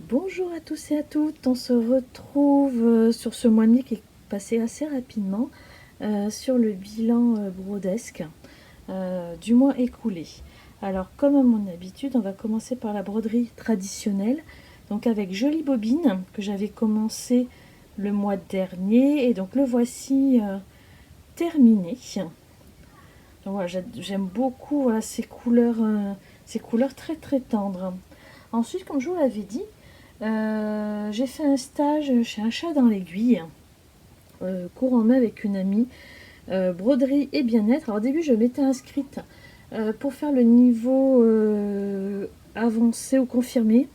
Bonjour à tous et à toutes, on se retrouve sur ce mois de mai qui est passé assez rapidement sur le bilan brodesque du mois écoulé. Alors comme à mon habitude, on va commencer par la broderie traditionnelle, donc avec Jolie Bobine que j'avais commencé le mois dernier et donc le voici terminé. Donc voilà, j'aime beaucoup voilà, ces couleurs très très tendres. Ensuite, comme je vous l'avais dit, j'ai fait un stage chez Un Chat dans l'Aiguille, courant mai avec une amie, broderie et bien-être. Alors au début, je m'étais inscrite pour faire le niveau avancé ou confirmé,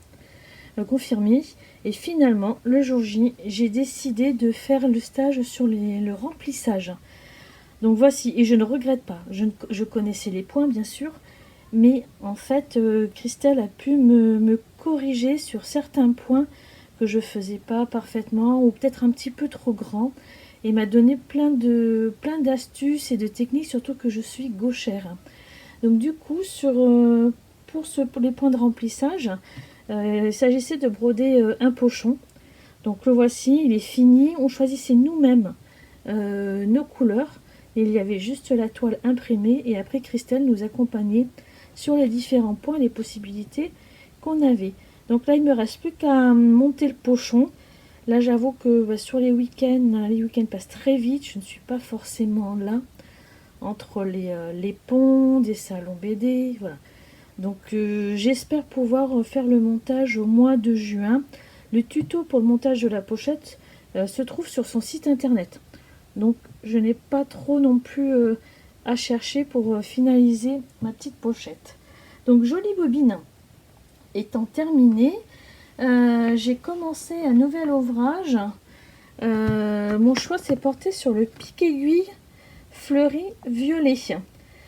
et finalement, le jour J, j'ai décidé de faire le stage sur le remplissage. Donc voici, et je ne regrette pas, je connaissais les points bien sûr, mais en fait, Christelle a pu me corriger sur certains points que je faisais pas parfaitement, ou peut-être un petit peu trop grand, et m'a donné plein d'astuces et de techniques, surtout que je suis gauchère. Donc du coup, pour les points de remplissage, il s'agissait de broder un pochon. Donc le voici, il est fini. On choisissait nous-mêmes nos couleurs. Il y avait juste la toile imprimée et après Christelle nous accompagnait sur les différents points, les possibilités qu'on avait. Donc là, il me reste plus qu'à monter le pochon. Là, j'avoue que sur les week-ends passent très vite. Je ne suis pas forcément là entre les ponts, des salons BD, voilà. Donc j'espère pouvoir faire le montage au mois de juin. Le tuto pour le montage de la pochette se trouve sur son site internet. Donc je n'ai pas trop non plus à chercher pour finaliser ma petite pochette. Donc Jolie Bobine étant terminée, j'ai commencé un nouvel ouvrage. Mon choix s'est porté sur le pic-aiguille fleuri violet.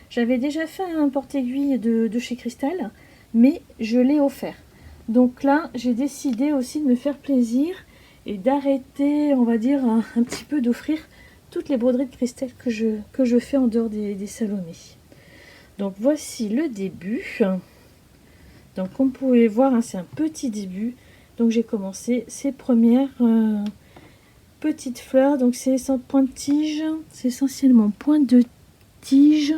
J'avais déjà fait un porte-aiguille de chez Cristal, mais je l'ai offert. Donc là, j'ai décidé aussi de me faire plaisir et d'arrêter, on va dire, un petit peu d'offrir toutes les broderies de Cristal que je fais en dehors des salonnés. Donc voici le début. Donc comme vous pouvez voir, hein, c'est un petit début. Donc j'ai commencé ces premières petites fleurs. Donc c'est sans point de tige, c'est essentiellement point de tige.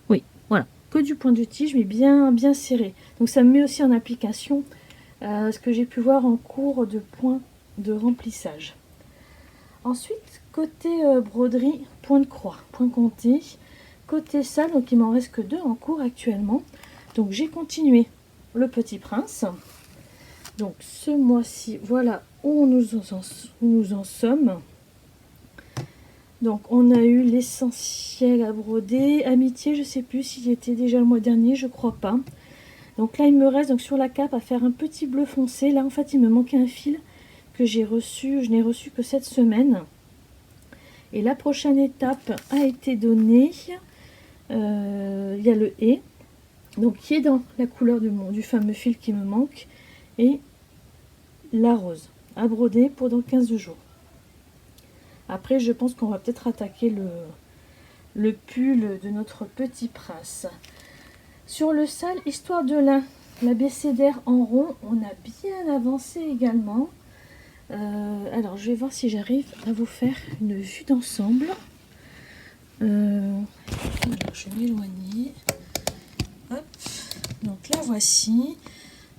Oui, voilà, que du point de tige, mais bien serré. Donc ça me met aussi en application ce que j'ai pu voir en cours de point de remplissage. Ensuite, côté broderie, point de croix, point compté. Côté salle, donc il m'en reste que 2 en cours actuellement. Donc j'ai continué le Petit Prince. Donc ce mois-ci, voilà où nous en sommes. Donc on a eu l'essentiel à broder. Amitié, je ne sais plus s'il était déjà le mois dernier, je crois pas. Donc là il me reste donc sur la cape à faire un petit bleu foncé. Là en fait il me manquait un fil que j'ai reçu, je n'ai reçu que cette semaine. Et la prochaine étape a été donnée. Il y a le et, donc qui est dans la couleur du fameux fil qui me manque, et la rose à broder pour dans 15 jours. Après je pense qu'on va peut-être attaquer le pull de notre petit prince. Sur le sale, histoire de l'abécédaire en rond, on a bien avancé également. Alors je vais voir si j'arrive à vous faire une vue d'ensemble. Alors je vais m'éloigner. Hop, donc la voici.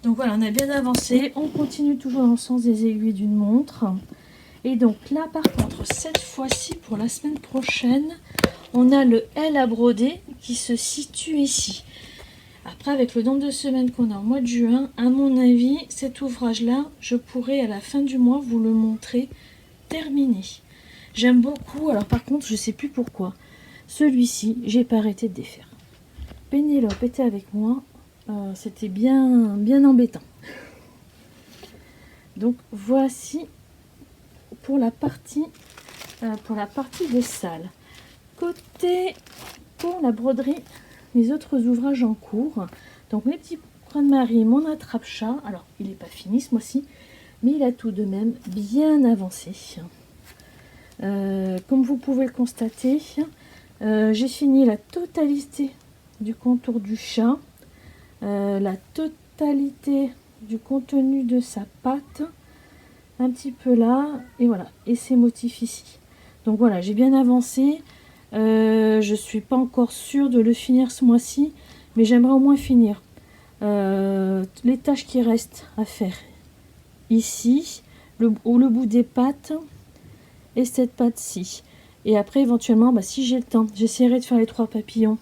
Donc voilà, on a bien avancé. On continue toujours dans le sens des aiguilles d'une montre. Et donc là, par contre, cette fois-ci, pour la semaine prochaine, on a le L à broder qui se situe ici. Après, avec le nombre de semaines qu'on a au mois de juin, à mon avis, cet ouvrage-là, je pourrais à la fin du mois vous le montrer terminé. J'aime beaucoup. Alors par contre, je ne sais plus pourquoi. Celui-ci, j'ai pas arrêté de défaire. Pénélope était avec moi. C'était bien embêtant. Donc voici pour la partie des salles. Côté pour la broderie, les autres ouvrages en cours. Donc mes petits crins de Marie, mon attrape-chat. Alors il n'est pas fini ce mois-ci, mais il a tout de même bien avancé. Comme vous pouvez le constater, j'ai fini la totalité du contour du chat, la totalité du contenu de sa pâte, un petit peu là, et voilà, et ces motifs ici. Donc voilà, j'ai bien avancé. Je suis pas encore sûre de le finir ce mois-ci, mais j'aimerais au moins finir les tâches qui restent à faire ici, le bout des pattes et cette patte-ci. Et après, éventuellement, si j'ai le temps, j'essaierai de faire les 3 papillons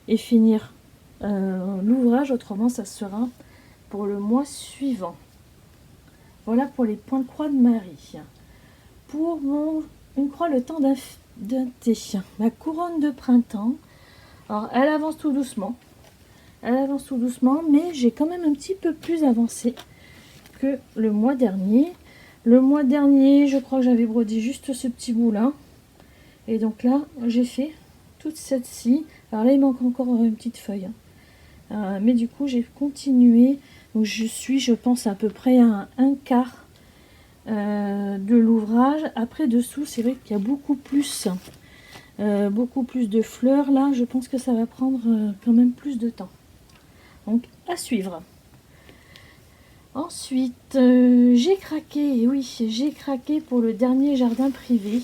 et finir l'ouvrage. Autrement, ça sera pour le mois suivant. Voilà pour les points de croix de Marie. Pour une croix le temps d'un thé, ma couronne de printemps. Alors, elle avance tout doucement. Elle avance tout doucement, mais j'ai quand même un petit peu plus avancé que le mois dernier. Le mois dernier, je crois que j'avais brodé juste ce petit bout-là. Et donc là, j'ai fait toute cette-ci. Alors là, il manque encore une petite feuille. Mais du coup, j'ai continué. Donc je suis, je pense, à peu près à un quart de l'ouvrage. Après, dessous, c'est vrai qu'il y a beaucoup plus de fleurs. Là, je pense que ça va prendre quand même plus de temps. Donc, à suivre. Ensuite, j'ai craqué, oui, j'ai craqué pour le dernier jardin privé.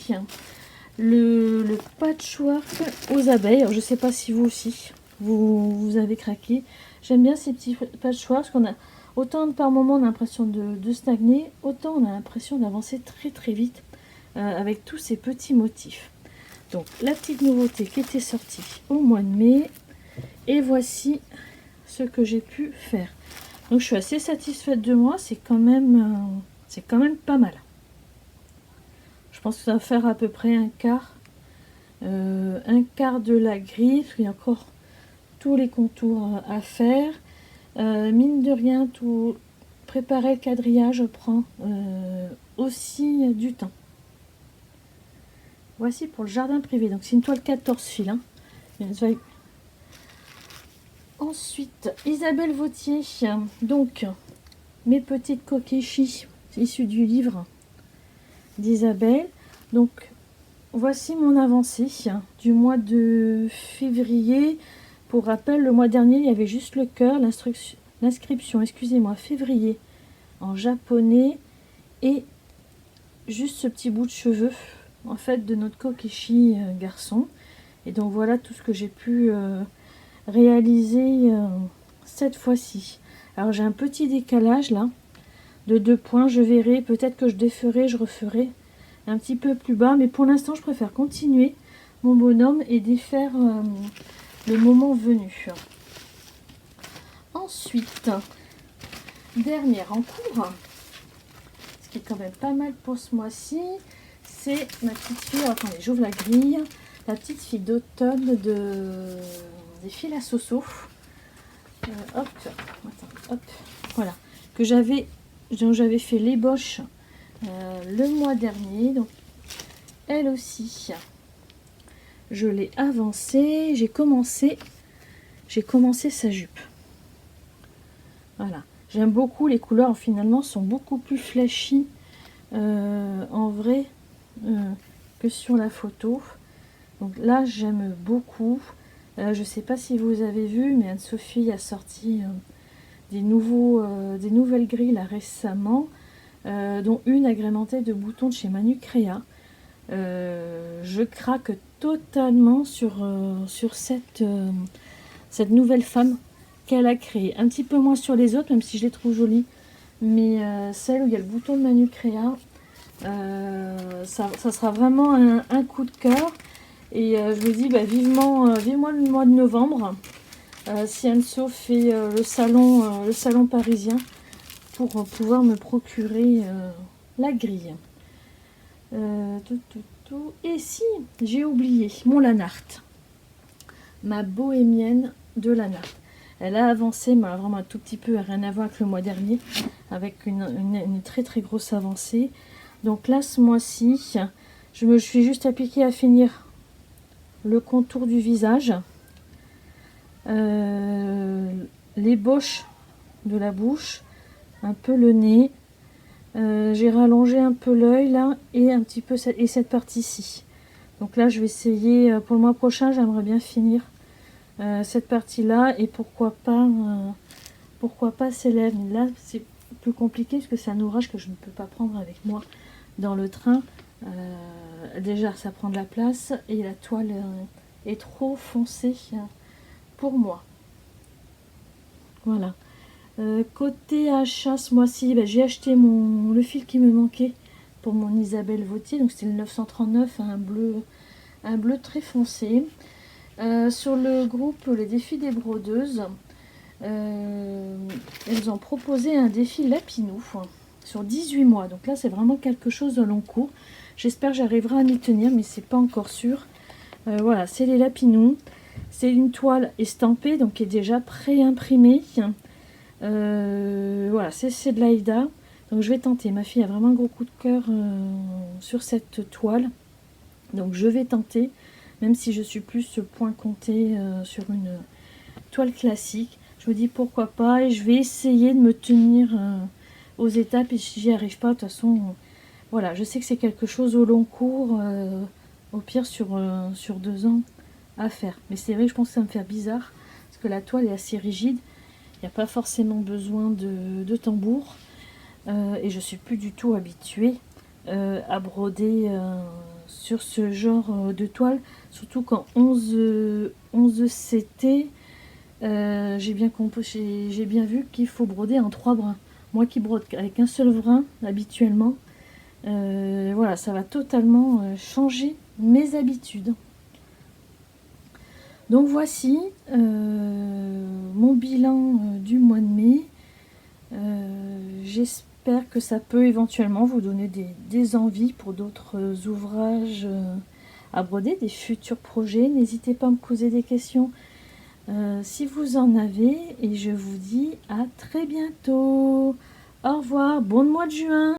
Le patchwork aux abeilles. Alors, je ne sais pas si vous aussi, vous avez craqué. J'aime bien ces petits patchworks parce qu'on a autant par moment on a l'impression de stagner, autant on a l'impression d'avancer très très vite avec tous ces petits motifs. Donc la petite nouveauté qui était sortie au mois de mai, et voici ce que j'ai pu faire. Donc je suis assez satisfaite de moi, c'est quand même pas mal. Je pense que ça va faire à peu près un quart de la grille, parce qu'il y a encore tous les contours à faire. Mine de rien, tout préparer le quadrillage prend aussi du temps. Voici pour le jardin privé. Donc c'est une toile 14 fils. Hein. Ensuite, Isabelle Vautier. Donc, mes petites coquilles issues du livre d'Isabelle. Donc, voici mon avancée du mois de février. Pour rappel, le mois dernier, il y avait juste le cœur, l'inscription, excusez-moi, février en japonais et juste ce petit bout de cheveux en fait de notre kokishi garçon. Et donc voilà tout ce que j'ai pu réaliser cette fois-ci. Alors j'ai un petit décalage là de 2 points, je verrai, peut-être que je déferai, je referai un petit peu plus bas, mais pour l'instant je préfère continuer mon bonhomme et défaire le moment venu. Ensuite, dernière en cours, ce qui est quand même pas mal pour ce mois-ci, c'est ma petite fille, attendez, j'ouvre la grille, la petite fille d'automne des fils à Soso. Hop, attends, hop, voilà, dont j'avais fait l'ébauche le mois dernier. Donc elle aussi, je l'ai avancée, j'ai commencé sa jupe. Voilà, j'aime beaucoup les couleurs, finalement sont beaucoup plus flashy en vrai que sur la photo. Donc là j'aime beaucoup. Je sais pas si vous avez vu, mais Anne-Sophie a sorti des nouvelles grilles là, récemment, dont une agrémentée de boutons de chez Manucrea. Je craque totalement sur cette nouvelle femme qu'elle a créée. Un petit peu moins sur les autres, même si je les trouve jolies, mais celle où il y a le bouton de Manucrea, ça sera vraiment un coup de cœur. Et je me dis vivement le mois de novembre, si Anso fait le salon parisien, pour pouvoir me procurer la grille. Et si j'ai oublié mon Lanart, ma bohémienne de Lanart. Elle a avancé, mais vraiment un tout petit peu, rien à voir avec le mois dernier, avec une très très grosse avancée. Donc là, ce mois-ci, je suis juste appliquée à finir le contour du visage, l'ébauche de la bouche, un peu le nez. J'ai rallongé un peu l'œil là et un petit peu cette partie-ci. Donc là, je vais essayer pour le mois prochain. J'aimerais bien finir cette partie-là et pourquoi pas ses lèvres. Là, c'est plus compliqué parce que c'est un ouvrage que je ne peux pas prendre avec moi dans le train. Déjà ça prend de la place et la toile est trop foncée pour moi. Voilà. Côté achat ce mois-ci, j'ai acheté le fil qui me manquait pour mon Isabelle Vautier, donc c'était le 939, un bleu très foncé. Sur le groupe Les Défis des Brodeuses, elles ont proposé un défi Lapinou sur 18 mois. Donc là, c'est vraiment quelque chose de long cours. J'espère que j'arriverai à m'y tenir, mais c'est pas encore sûr. Voilà, c'est les Lapinous. C'est une toile estampée, donc qui est déjà pré-imprimée. Voilà, c'est de l'Aïda. Donc je vais tenter. Ma fille a vraiment un gros coup de cœur sur cette toile. Donc je vais tenter, même si je suis plus point compté sur une toile classique. Je me dis pourquoi pas et je vais essayer de me tenir aux étapes et si j'y arrive pas, de toute façon, voilà, je sais que c'est quelque chose au long cours, au pire sur 2 ans à faire. Mais c'est vrai, je pense que ça me fait bizarre parce que la toile est assez rigide. Il n'y a pas forcément besoin de tambour et je suis plus du tout habituée à broder sur ce genre de toile, surtout qu'en 11 CT, j'ai bien vu qu'il faut broder en 3 brins. Moi qui brode avec un seul brin habituellement, voilà, ça va totalement changer mes habitudes. Donc voici mon bilan du mois de mai. J'espère que ça peut éventuellement vous donner des envies pour d'autres ouvrages à broder, des futurs projets. N'hésitez pas à me poser des questions si vous en avez et je vous dis à très bientôt. Au revoir, bon mois de juin.